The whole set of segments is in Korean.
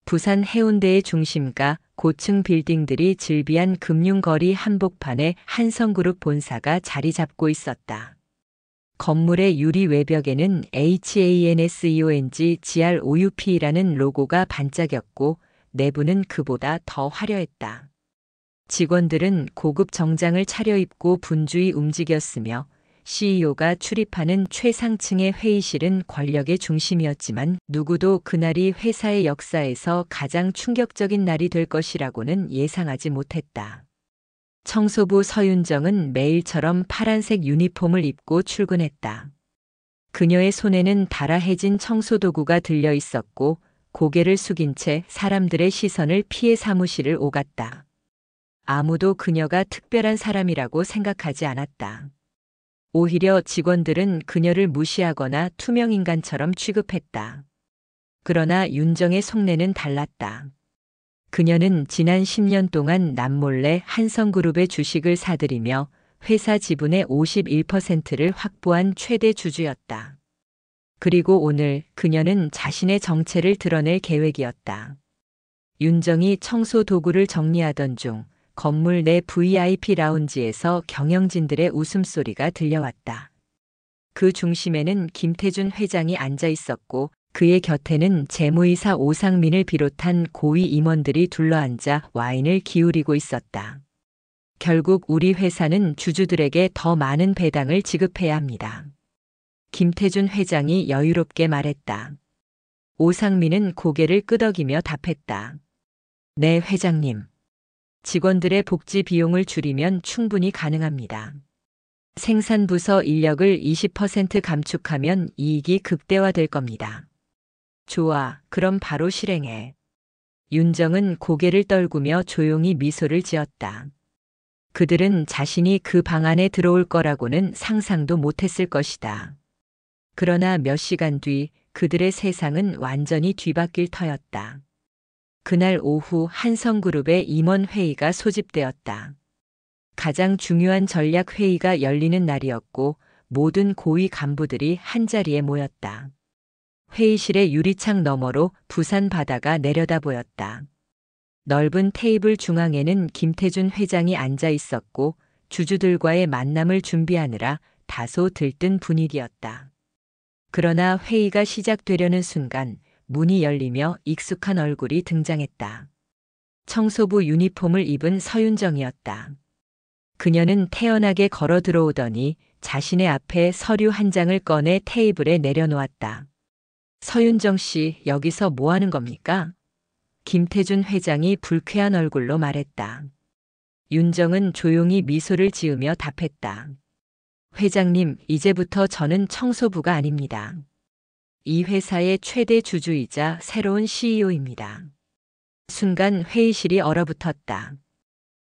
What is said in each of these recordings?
부산 해운대의 중심가 고층 빌딩들이 즐비한 금융거리 한복판에 한성그룹 본사가 자리 잡고 있었다. 건물의 유리 외벽에는 HANSEONG-GROUP라는 로고가 반짝였고 내부는 그보다 더 화려했다. 직원들은 고급 정장을 차려입고 분주히 움직였으며 CEO가 출입하는 최상층의 회의실은 권력의 중심이었지만 누구도 그날이 회사의 역사에서 가장 충격적인 날이 될 것이라고는 예상하지 못했다. 청소부 서윤정은 매일처럼 파란색 유니폼을 입고 출근했다. 그녀의 손에는 달아해진 청소도구가 들려 있었고 고개를 숙인 채 사람들의 시선을 피해 사무실을 오갔다. 아무도 그녀가 특별한 사람이라고 생각하지 않았다. 오히려 직원들은 그녀를 무시하거나 투명인간처럼 취급했다. 그러나 윤정의 속내는 달랐다. 그녀는 지난 10년 동안 남몰래 한성그룹의 주식을 사들이며 회사 지분의 51%를 확보한 최대 주주였다. 그리고 오늘 그녀는 자신의 정체를 드러낼 계획이었다. 윤정이 청소 도구를 정리하던 중 건물 내 VIP 라운지에서 경영진들의 웃음소리가 들려왔다. 그 중심에는 김태준 회장이 앉아 있었고 그의 곁에는 재무이사 오상민을 비롯한 고위 임원들이 둘러앉아 와인을 기울이고 있었다. 결국 우리 회사는 주주들에게 더 많은 배당을 지급해야 합니다. 김태준 회장이 여유롭게 말했다. 오상민은 고개를 끄덕이며 답했다. 네, 회장님. 직원들의 복지 비용을 줄이면 충분히 가능합니다. 생산부서 인력을 20% 감축하면 이익이 극대화될 겁니다. 좋아, 그럼 바로 실행해. 윤정은 고개를 떨구며 조용히 미소를 지었다. 그들은 자신이 그 방안에 들어올 거라고는 상상도 못했을 것이다. 그러나 몇 시간 뒤 그들의 세상은 완전히 뒤바뀔 터였다. 그날 오후 한성그룹의 임원회의가 소집되었다. 가장 중요한 전략회의가 열리는 날이었고 모든 고위 간부들이 한자리에 모였다. 회의실의 유리창 너머로 부산 바다가 내려다 보였다. 넓은 테이블 중앙에는 김태준 회장이 앉아 있었고 주주들과의 만남을 준비하느라 다소 들뜬 분위기였다. 그러나 회의가 시작되려는 순간 문이 열리며 익숙한 얼굴이 등장했다. 청소부 유니폼을 입은 서윤정이었다. 그녀는 태연하게 걸어 들어오더니 자신의 앞에 서류 한 장을 꺼내 테이블에 내려놓았다. 서윤정 씨, 여기서 뭐 하는 겁니까? 김태준 회장이 불쾌한 얼굴로 말했다. 윤정은 조용히 미소를 지으며 답했다. 회장님, 이제부터 저는 청소부가 아닙니다. 이 회사의 최대 주주이자 새로운 CEO입니다. 순간 회의실이 얼어붙었다.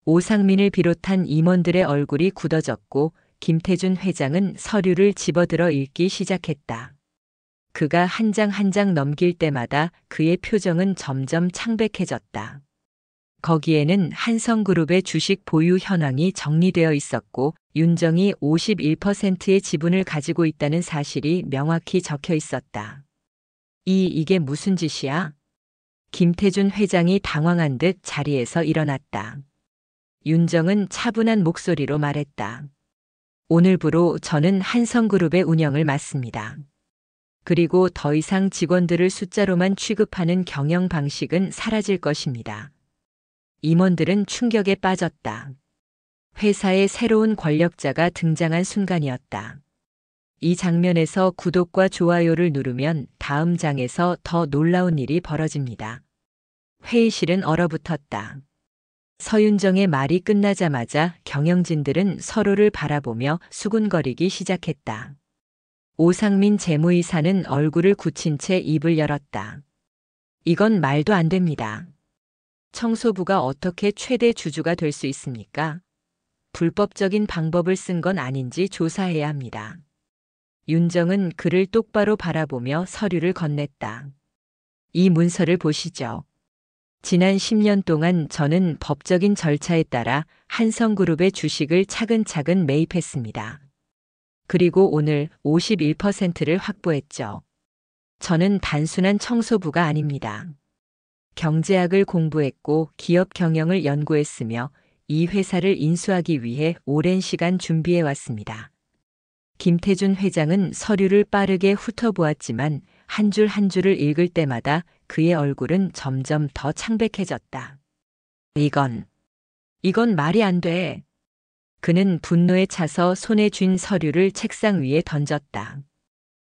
오상민을 비롯한 임원들의 얼굴이 굳어졌고 김태준 회장은 서류를 집어들어 읽기 시작했다. 그가 한 장 한 장 넘길 때마다 그의 표정은 점점 창백해졌다. 거기에는 한성그룹의 주식 보유 현황이 정리되어 있었고 윤정이 51%의 지분을 가지고 있다는 사실이 명확히 적혀 있었다. 이게 무슨 짓이야? 김태준 회장이 당황한 듯 자리에서 일어났다. 윤정은 차분한 목소리로 말했다. 오늘부로 저는 한성그룹의 운영을 맡습니다. 그리고 더 이상 직원들을 숫자로만 취급하는 경영 방식은 사라질 것입니다. 임원들은 충격에 빠졌다. 회사의 새로운 권력자가 등장한 순간이었다. 이 장면에서 구독과 좋아요를 누르면 다음 장에서 더 놀라운 일이 벌어집니다. 회의실은 얼어붙었다. 서윤정의 말이 끝나자마자 경영진들은 서로를 바라보며 수군거리기 시작했다. 오상민 재무이사는 얼굴을 굳힌 채 입을 열었다. 이건 말도 안 됩니다. 청소부가 어떻게 최대 주주가 될 수 있습니까? 불법적인 방법을 쓴 건 아닌지 조사해야 합니다. 윤정은 그를 똑바로 바라보며 서류를 건넸다. 이 문서를 보시죠. 지난 10년 동안 저는 법적인 절차에 따라 한성그룹의 주식을 차근차근 매입했습니다. 그리고 오늘 51%를 확보했죠. 저는 단순한 청소부가 아닙니다. 경제학을 공부했고 기업 경영을 연구했으며 이 회사를 인수하기 위해 오랜 시간 준비해 왔습니다. 김태준 회장은 서류를 빠르게 훑어보았지만 한 줄 한 줄을 읽을 때마다 그의 얼굴은 점점 더 창백해졌다. 이건 말이 안 돼. 그는 분노에 차서 손에 쥔 서류를 책상 위에 던졌다.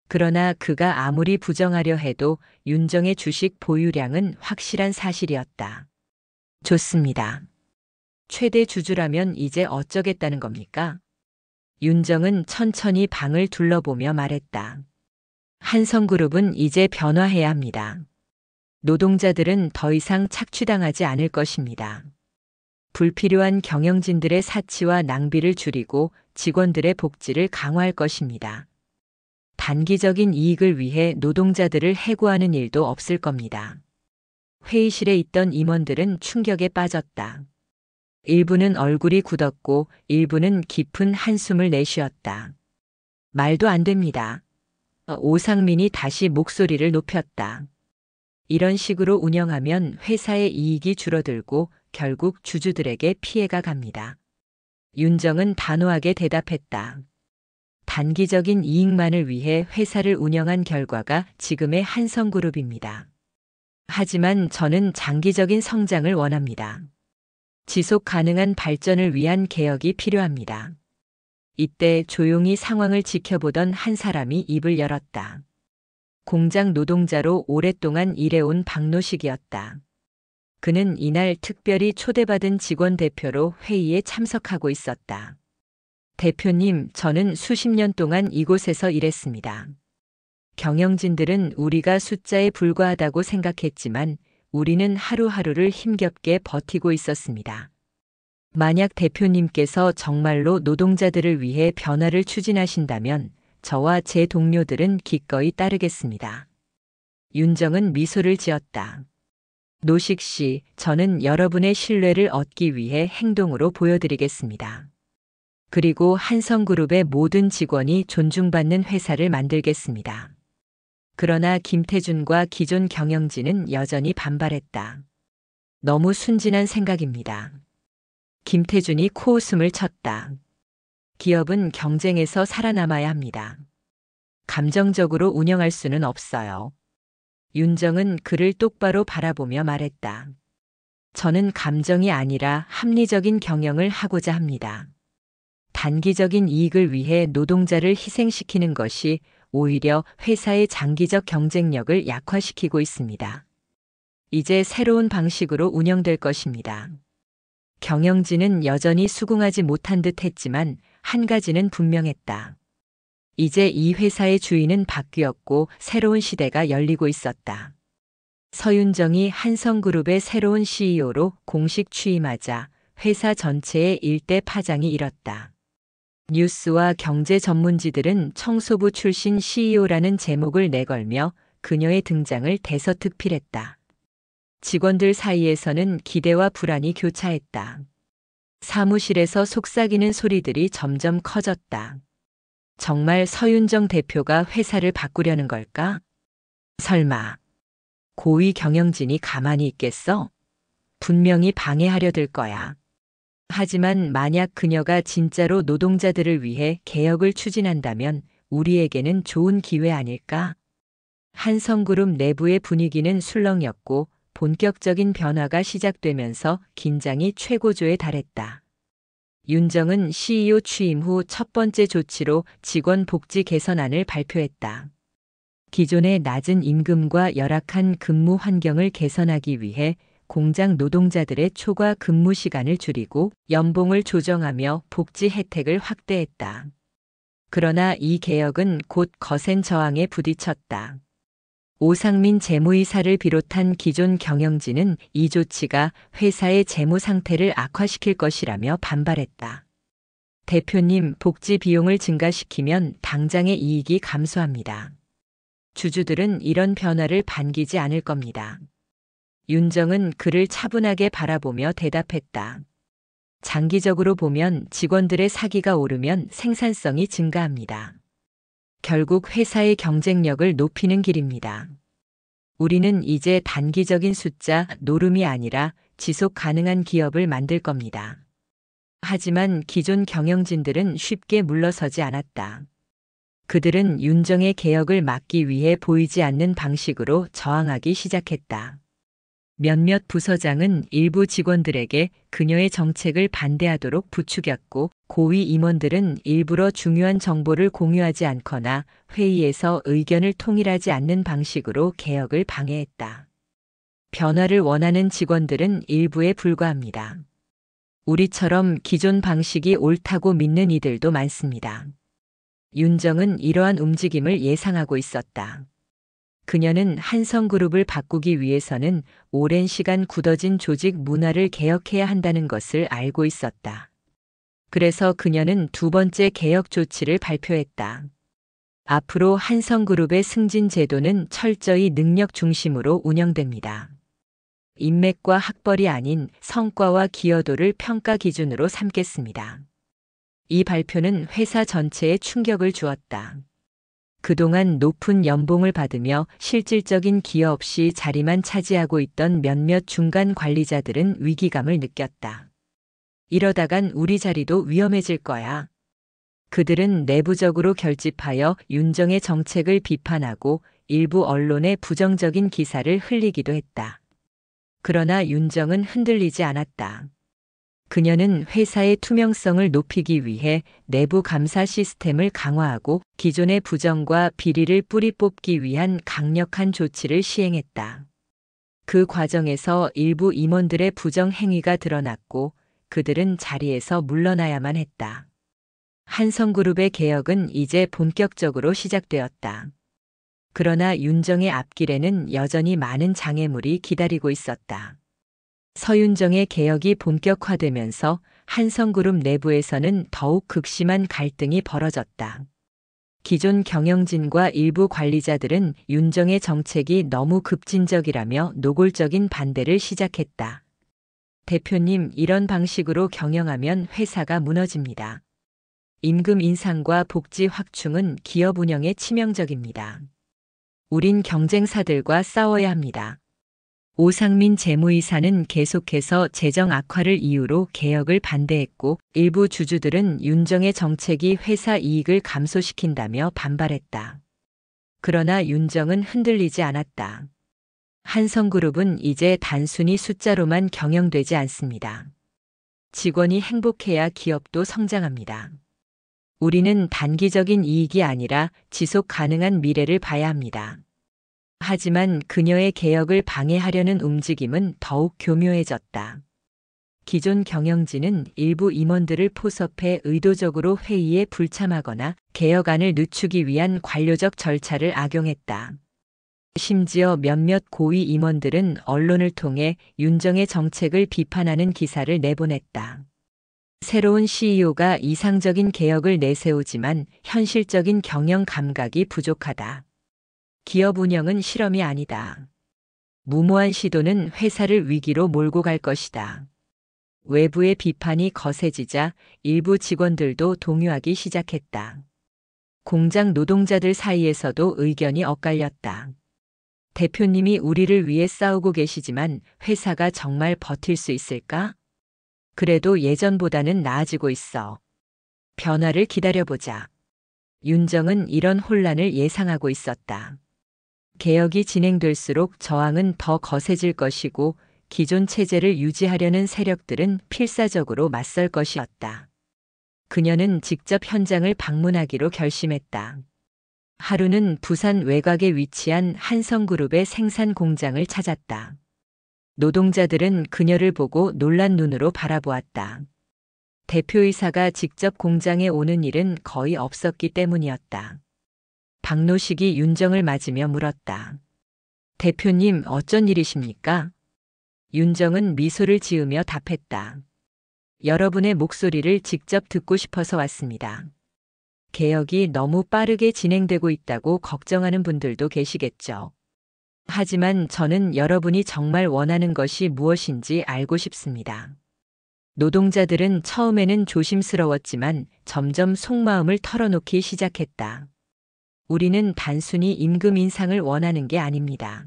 그러나 그가 아무리 부정하려 해도 윤정의 주식 보유량은 확실한 사실이었다. 좋습니다. 최대 주주라면 이제 어쩌겠다는 겁니까? 윤정은 천천히 방을 둘러보며 말했다. 한성그룹은 이제 변화해야 합니다. 노동자들은 더 이상 착취당하지 않을 것입니다. 불필요한 경영진들의 사치와 낭비를 줄이고 직원들의 복지를 강화할 것입니다. 단기적인 이익을 위해 노동자들을 해고하는 일도 없을 겁니다. 회의실에 있던 임원들은 충격에 빠졌다. 일부는 얼굴이 굳었고 일부는 깊은 한숨을 내쉬었다. 말도 안 됩니다. 오상민이 다시 목소리를 높였다. 이런 식으로 운영하면 회사의 이익이 줄어들고 결국 주주들에게 피해가 갑니다. 윤정은 단호하게 대답했다. 단기적인 이익만을 위해 회사를 운영한 결과가 지금의 한성그룹입니다. 하지만 저는 장기적인 성장을 원합니다. 지속 가능한 발전을 위한 개혁이 필요합니다. 이때 조용히 상황을 지켜보던 한 사람이 입을 열었다. 공장 노동자로 오랫동안 일해온 박노식이었다. 그는 이날 특별히 초대받은 직원 대표로 회의에 참석하고 있었다. 대표님, 저는 수십 년 동안 이곳에서 일했습니다. 경영진들은 우리가 숫자에 불과하다고 생각했지만 우리는 하루하루를 힘겹게 버티고 있었습니다. 만약 대표님께서 정말로 노동자들을 위해 변화를 추진하신다면 저와 제 동료들은 기꺼이 따르겠습니다. 윤정은 미소를 지었다. 노식 씨, 저는 여러분의 신뢰를 얻기 위해 행동으로 보여드리겠습니다. 그리고 한성그룹의 모든 직원이 존중받는 회사를 만들겠습니다. 그러나 김태준과 기존 경영진은 여전히 반발했다. 너무 순진한 생각입니다. 김태준이 코웃음을 쳤다. 기업은 경쟁에서 살아남아야 합니다. 감정적으로 운영할 수는 없어요. 윤정은 그를 똑바로 바라보며 말했다. 저는 감정이 아니라 합리적인 경영을 하고자 합니다. 단기적인 이익을 위해 노동자를 희생시키는 것이 오히려 회사의 장기적 경쟁력을 약화시키고 있습니다. 이제 새로운 방식으로 운영될 것입니다. 경영진은 여전히 수긍하지 못한 듯 했지만 한 가지는 분명했다. 이제 이 회사의 주인은 바뀌었고 새로운 시대가 열리고 있었다. 서윤정이 한성그룹의 새로운 CEO로 공식 취임하자 회사 전체에 일대 파장이 일었다. 뉴스와 경제 전문지들은 청소부 출신 CEO라는 제목을 내걸며 그녀의 등장을 대서특필했다. 직원들 사이에서는 기대와 불안이 교차했다. 사무실에서 속삭이는 소리들이 점점 커졌다. 정말 서윤정 대표가 회사를 바꾸려는 걸까? 설마 고위 경영진이 가만히 있겠어? 분명히 방해하려 들 거야. 하지만 만약 그녀가 진짜로 노동자들을 위해 개혁을 추진한다면 우리에게는 좋은 기회 아닐까? 한성그룹 내부의 분위기는 술렁였고 본격적인 변화가 시작되면서 긴장이 최고조에 달했다. 윤정은 CEO 취임 후 첫 번째 조치로 직원 복지 개선안을 발표했다. 기존의 낮은 임금과 열악한 근무 환경을 개선하기 위해 공장 노동자들의 초과 근무 시간을 줄이고 연봉을 조정하며 복지 혜택을 확대했다. 그러나 이 개혁은 곧 거센 저항에 부딪혔다. 오상민 재무이사를 비롯한 기존 경영진은 이 조치가 회사의 재무 상태를 악화시킬 것이라며 반발했다. 대표님, 복지 비용을 증가시키면 당장의 이익이 감소합니다. 주주들은 이런 변화를 반기지 않을 겁니다. 윤정은 그를 차분하게 바라보며 대답했다. 장기적으로 보면 직원들의 사기가 오르면 생산성이 증가합니다. 결국 회사의 경쟁력을 높이는 길입니다. 우리는 이제 단기적인 숫자 노름이 아니라 지속 가능한 기업을 만들 겁니다. 하지만 기존 경영진들은 쉽게 물러서지 않았다. 그들은 윤정의 개혁을 막기 위해 보이지 않는 방식으로 저항하기 시작했다. 몇몇 부서장은 일부 직원들에게 그녀의 정책을 반대하도록 부추겼고, 고위 임원들은 일부러 중요한 정보를 공유하지 않거나 회의에서 의견을 통일하지 않는 방식으로 개혁을 방해했다. 변화를 원하는 직원들은 일부에 불과합니다. 우리처럼 기존 방식이 옳다고 믿는 이들도 많습니다. 윤정은 이러한 움직임을 예상하고 있었다. 그녀는 한성그룹을 바꾸기 위해서는 오랜 시간 굳어진 조직 문화를 개혁해야 한다는 것을 알고 있었다. 그래서 그녀는 두 번째 개혁 조치를 발표했다. 앞으로 한성그룹의 승진 제도는 철저히 능력 중심으로 운영됩니다. 인맥과 학벌이 아닌 성과와 기여도를 평가 기준으로 삼겠습니다. 이 발표는 회사 전체에 충격을 주었다. 그동안 높은 연봉을 받으며 실질적인 기여 없이 자리만 차지하고 있던 몇몇 중간 관리자들은 위기감을 느꼈다. 이러다간 우리 자리도 위험해질 거야. 그들은 내부적으로 결집하여 윤정의 정책을 비판하고 일부 언론에 부정적인 기사를 흘리기도 했다. 그러나 윤정은 흔들리지 않았다. 그녀는 회사의 투명성을 높이기 위해 내부 감사 시스템을 강화하고 기존의 부정과 비리를 뿌리 뽑기 위한 강력한 조치를 시행했다. 그 과정에서 일부 임원들의 부정 행위가 드러났고, 그들은 자리에서 물러나야만 했다. 한성그룹의 개혁은 이제 본격적으로 시작되었다. 그러나 윤정의 앞길에는 여전히 많은 장애물이 기다리고 있었다. 서윤정의 개혁이 본격화되면서 한성그룹 내부에서는 더욱 극심한 갈등이 벌어졌다. 기존 경영진과 일부 관리자들은 윤정의 정책이 너무 급진적이라며 노골적인 반대를 시작했다. 대표님, 이런 방식으로 경영하면 회사가 무너집니다. 임금 인상과 복지 확충은 기업 운영에 치명적입니다. 우린 경쟁사들과 싸워야 합니다. 오상민 재무이사는 계속해서 재정 악화를 이유로 개혁을 반대했고, 일부 주주들은 윤정의 정책이 회사 이익을 감소시킨다며 반발했다. 그러나 윤정은 흔들리지 않았다. 한성그룹은 이제 단순히 숫자로만 경영되지 않습니다. 직원이 행복해야 기업도 성장합니다. 우리는 단기적인 이익이 아니라 지속 가능한 미래를 봐야 합니다. 하지만 그녀의 개혁을 방해하려는 움직임은 더욱 교묘해졌다. 기존 경영진은 일부 임원들을 포섭해 의도적으로 회의에 불참하거나 개혁안을 늦추기 위한 관료적 절차를 악용했다. 심지어 몇몇 고위 임원들은 언론을 통해 윤정의 정책을 비판하는 기사를 내보냈다. 새로운 CEO가 이상적인 개혁을 내세우지만 현실적인 경영 감각이 부족하다. 기업 운영은 실험이 아니다. 무모한 시도는 회사를 위기로 몰고 갈 것이다. 외부의 비판이 거세지자 일부 직원들도 동요하기 시작했다. 공장 노동자들 사이에서도 의견이 엇갈렸다. 대표님이 우리를 위해 싸우고 계시지만 회사가 정말 버틸 수 있을까? 그래도 예전보다는 나아지고 있어. 변화를 기다려보자. 윤정은 이런 혼란을 예상하고 있었다. 개혁이 진행될수록 저항은 더 거세질 것이고, 기존 체제를 유지하려는 세력들은 필사적으로 맞설 것이었다. 그녀는 직접 현장을 방문하기로 결심했다. 하루는 부산 외곽에 위치한 한성그룹의 생산 공장을 찾았다. 노동자들은 그녀를 보고 놀란 눈으로 바라보았다. 대표이사가 직접 공장에 오는 일은 거의 없었기 때문이었다. 박노식이 윤정을 맞으며 물었다. 대표님, 어쩐 일이십니까? 윤정은 미소를 지으며 답했다. 여러분의 목소리를 직접 듣고 싶어서 왔습니다. 개혁이 너무 빠르게 진행되고 있다고 걱정하는 분들도 계시겠죠. 하지만 저는 여러분이 정말 원하는 것이 무엇인지 알고 싶습니다. 노동자들은 처음에는 조심스러웠지만 점점 속마음을 털어놓기 시작했다. 우리는 단순히 임금 인상을 원하는 게 아닙니다.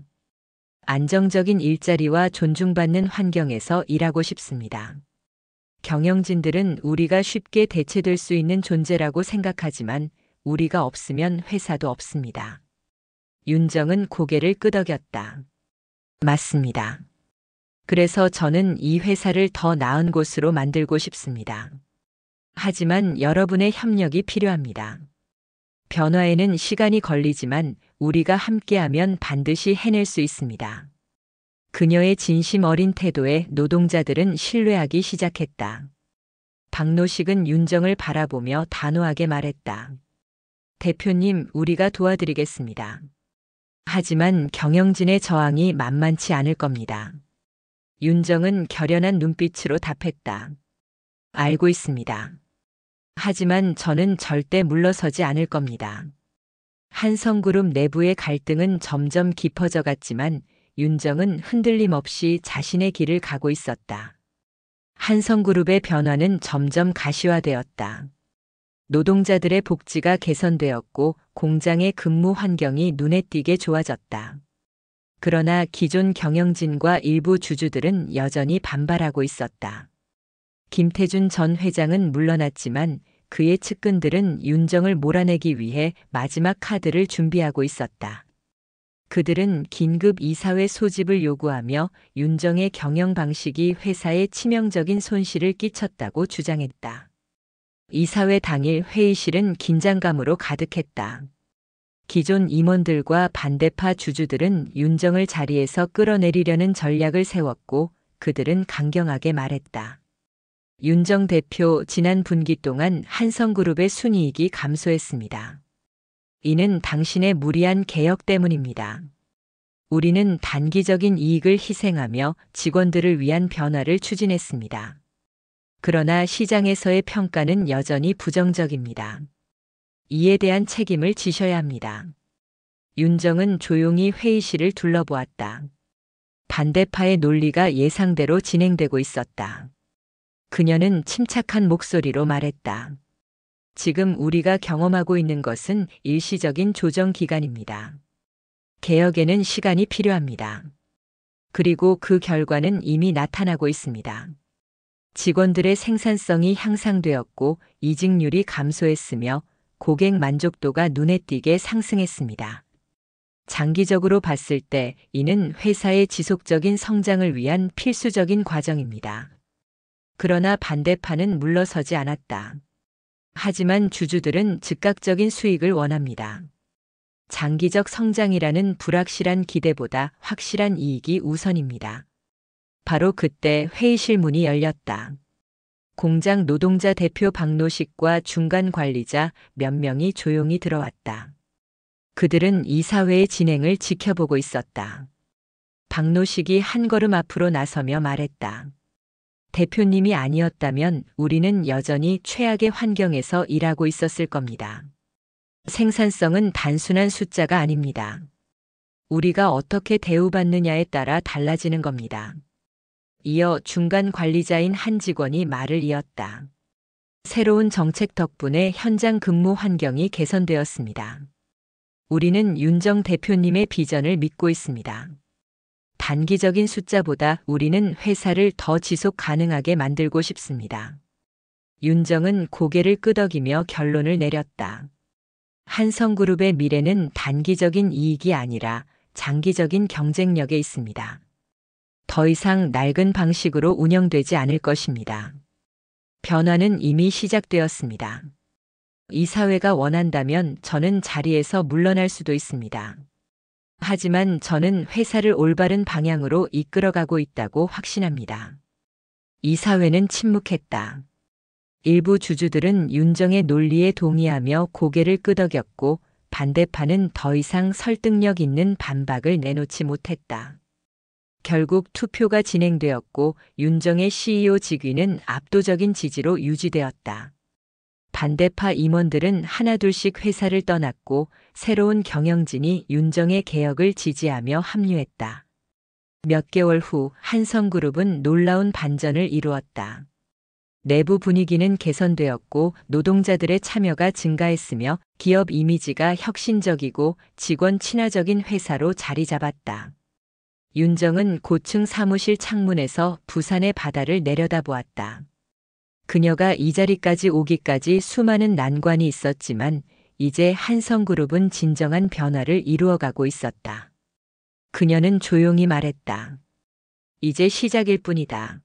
안정적인 일자리와 존중받는 환경에서 일하고 싶습니다. 경영진들은 우리가 쉽게 대체될 수 있는 존재라고 생각하지만 우리가 없으면 회사도 없습니다. 윤정은 고개를 끄덕였다. 맞습니다. 그래서 저는 이 회사를 더 나은 곳으로 만들고 싶습니다. 하지만 여러분의 협력이 필요합니다. 변화에는 시간이 걸리지만 우리가 함께하면 반드시 해낼 수 있습니다. 그녀의 진심 어린 태도에 노동자들은 신뢰하기 시작했다. 박노식은 윤정을 바라보며 단호하게 말했다. 대표님, 우리가 도와드리겠습니다. 하지만 경영진의 저항이 만만치 않을 겁니다. 윤정은 결연한 눈빛으로 답했다. 알고 있습니다. 하지만 저는 절대 물러서지 않을 겁니다. 한성그룹 내부의 갈등은 점점 깊어져 갔지만 윤정은 흔들림 없이 자신의 길을 가고 있었다. 한성그룹의 변화는 점점 가시화되었다. 노동자들의 복지가 개선되었고 공장의 근무 환경이 눈에 띄게 좋아졌다. 그러나 기존 경영진과 일부 주주들은 여전히 반발하고 있었다. 김태준 전 회장은 물러났지만 그의 측근들은 윤정을 몰아내기 위해 마지막 카드를 준비하고 있었다. 그들은 긴급 이사회 소집을 요구하며 윤정의 경영 방식이 회사에 치명적인 손실을 끼쳤다고 주장했다. 이사회 당일 회의실은 긴장감으로 가득했다. 기존 임원들과 반대파 주주들은 윤정을 자리에서 끌어내리려는 전략을 세웠고 그들은 강경하게 말했다. 윤정 대표, 지난 분기 동안 한성그룹의 순이익이 감소했습니다. 이는 당신의 무리한 개혁 때문입니다. 우리는 단기적인 이익을 희생하며 직원들을 위한 변화를 추진했습니다. 그러나 시장에서의 평가는 여전히 부정적입니다. 이에 대한 책임을 지셔야 합니다. 윤정은 조용히 회의실을 둘러보았다. 반대파의 논리가 예상대로 진행되고 있었다. 그녀는 침착한 목소리로 말했다. 지금 우리가 경험하고 있는 것은 일시적인 조정 기간입니다. 개혁에는 시간이 필요합니다. 그리고 그 결과는 이미 나타나고 있습니다. 직원들의 생산성이 향상되었고 이직률이 감소했으며 고객 만족도가 눈에 띄게 상승했습니다. 장기적으로 봤을 때 이는 회사의 지속적인 성장을 위한 필수적인 과정입니다. 그러나 반대파는 물러서지 않았다. 하지만 주주들은 즉각적인 수익을 원합니다. 장기적 성장이라는 불확실한 기대보다 확실한 이익이 우선입니다. 바로 그때 회의실 문이 열렸다. 공장 노동자 대표 박노식과 중간 관리자 몇 명이 조용히 들어왔다. 그들은 이사회의 진행을 지켜보고 있었다. 박노식이 한 걸음 앞으로 나서며 말했다. 대표님이 아니었다면 우리는 여전히 최악의 환경에서 일하고 있었을 겁니다. 생산성은 단순한 숫자가 아닙니다. 우리가 어떻게 대우받느냐에 따라 달라지는 겁니다. 이어 중간 관리자인 한 직원이 말을 이었다. 새로운 정책 덕분에 현장 근무 환경이 개선되었습니다. 우리는 윤정 대표님의 비전을 믿고 있습니다. 단기적인 숫자보다 우리는 회사를 더 지속 가능하게 만들고 싶습니다. 윤정은 고개를 끄덕이며 결론을 내렸다. 한성그룹의 미래는 단기적인 이익이 아니라 장기적인 경쟁력에 있습니다. 더 이상 낡은 방식으로 운영되지 않을 것입니다. 변화는 이미 시작되었습니다. 이사회가 원한다면 저는 자리에서 물러날 수도 있습니다. 하지만 저는 회사를 올바른 방향으로 이끌어가고 있다고 확신합니다. 이사회는 침묵했다. 일부 주주들은 윤정의 논리에 동의하며 고개를 끄덕였고 반대파는 더 이상 설득력 있는 반박을 내놓지 못했다. 결국 투표가 진행되었고 윤정의 CEO 직위는 압도적인 지지로 유지되었다. 반대파 임원들은 하나둘씩 회사를 떠났고 새로운 경영진이 윤정의 개혁을 지지하며 합류했다. 몇 개월 후 한성그룹은 놀라운 반전을 이루었다. 내부 분위기는 개선되었고 노동자들의 참여가 증가했으며 기업 이미지가 혁신적이고 직원 친화적인 회사로 자리 잡았다. 윤정은 고층 사무실 창문에서 부산의 바다를 내려다보았다. 그녀가 이 자리까지 오기까지 수많은 난관이 있었지만 이제 한성그룹은 진정한 변화를 이루어가고 있었다. 그녀는 조용히 말했다. 이제 시작일 뿐이다.